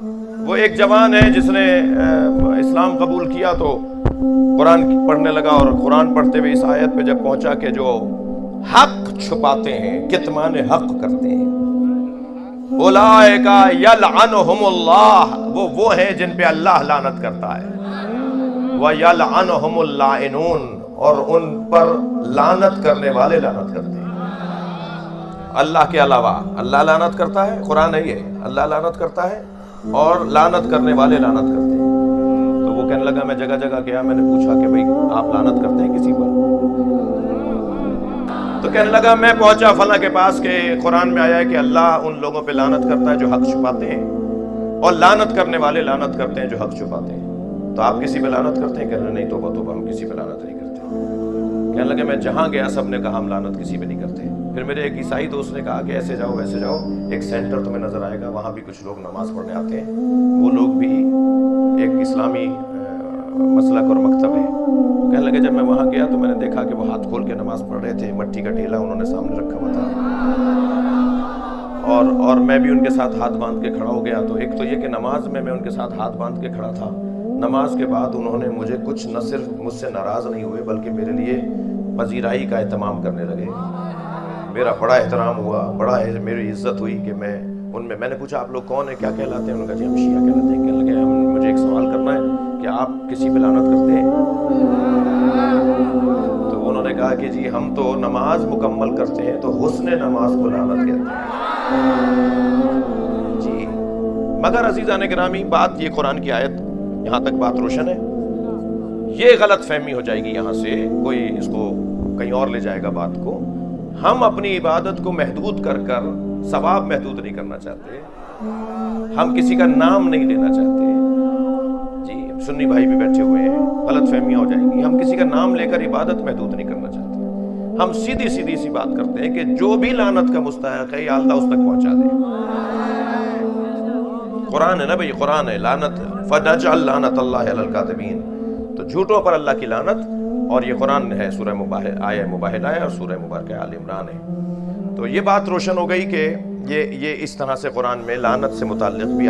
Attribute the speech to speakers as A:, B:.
A: وہ ایک جوان ہے جس نے اسلام قبول کیا تو قرآن پڑھنے لگا، اور قرآن پڑھتے ہوئے اس آیت پہ جب پہنچا کہ جو حق چھپاتے ہیں، کتمان حق کرتے ہیں، اولئک یلعنہم اللہ، وہ ہیں جن پہ اللہ لعنت کرتا ہے، ویلعنہم اللائنون، اور ان پر لعنت کرنے والے لعنت کرتے ہیں۔ اللہ کے علاوہ اللہ لعنت کرتا ہے، قرآن ہے یہ، اللہ لعنت کرتا ہے اور لعنت کرنے والے لعنت کرتے ہیں۔ تو وہ کہنے لگا، میں جگہ جگہ گیا، میں نے پوچھا کہ بھئی آپ لعنت کرتے ہیں کسی پر؟ تو کہنے لگا میں پہنچا فلاں کے پاس کہ قرآن میں آیا ہے کہ اللہ ان لوگوں پہ لعنت کرتا ہے جو حق چھپاتے ہیں، اور لعنت کرنے والے لعنت کرتے ہیں جو حق چھپاتے ہیں۔ تو آپ کسی پہ لعنت کرتے ہیں؟ کہنے لگا نہیں، توبہ توبہ، ہم کسی پہ لعنت نہیں کرتے۔ کہنے لگا میں جہاں گیا سب نے کہا ہم لعنت کسی پہ نہیں کرتے۔ پھر میرے ایک عیسائی دوست نے کہا کہ ایسے جاؤ ویسے جاؤ، ایک سینٹر تمہیں نظر آئے گا، وہاں بھی کچھ لوگ نماز پڑھنے آتے ہیں، وہ لوگ بھی ایک اسلامی مسلک اور مکتب ہے۔ تو کہنے لگے جب میں وہاں گیا تو میں نے دیکھا کہ وہ ہاتھ کھول کے نماز پڑھ رہے تھے، مٹی کا ٹھیلا انہوں نے سامنے رکھا ہوا تھا، اور میں بھی ان کے ساتھ ہاتھ باندھ کے کھڑا ہو گیا۔ تو ایک تو یہ کہ نماز میں ان کے ساتھ ہاتھ باندھ کے کھڑا تھا، نماز کے بعد انہوں نے مجھے کچھ نہ صرف مجھ سے ناراض نہیں ہوئے بلکہ میرے لیے پذیرائی کا اہتمام کرنے لگے، میرا بڑا احترام ہوا، بڑا میری عزت ہوئی کہ میں نے پوچھا آپ لوگ کون ہیں، کیا کہلاتے ہیں؟ انہوں نے کہا جی ہم شیعہ کہلاتے ہیں۔ کہنے لگے مجھے ایک سوال کرنا ہے کہ آپ کسی پہ لعنت کرتے ہیں؟ تو انہوں نے کہا کہ جی ہم تو نماز مکمل کرتے ہیں تو حسن نماز کو لعنت کہتے ہیں جی۔ مگر عزیزان گرامی، بات یہ قرآن کی آیت یہاں تک بات روشن ہے، یہ غلط فہمی ہو جائے گی، یہاں سے کوئی اس کو کہیں اور لے جائے گا بات کو۔ ہم اپنی عبادت کو محدود کر ثواب محدود نہیں کرنا چاہتے، ہم کسی کا نام نہیں لینا چاہتے جی۔ سنی بھائی بھی بیٹھے ہوئے ہیں، غلط فہمیاں ہو جائیں گی، ہم کسی کا نام لے کر عبادت محدود نہیں کرنا چاہتے، ہم سیدھی سی بات کرتے ہیں کہ جو بھی لعنت کا مستحق ہے یا اللہ اس تک پہنچا دے۔ قرآن ہے نا بھئی، قرآن ہے، لعنت فَنَجْعَلْ لَعْنَتَ اللَّهِ عَلَى الْكَاذِبِينَ، تو جھوٹوں پر اللہ کی لعنت، اور یہ قرآن ہے، سورہ آیہ مباہلہ ہے اور سورہ مبارکہ آل عمران ہے۔ تو یہ بات روشن ہو گئی کہ یہ اس طرح سے قرآن میں لعنت سے متعلق بھی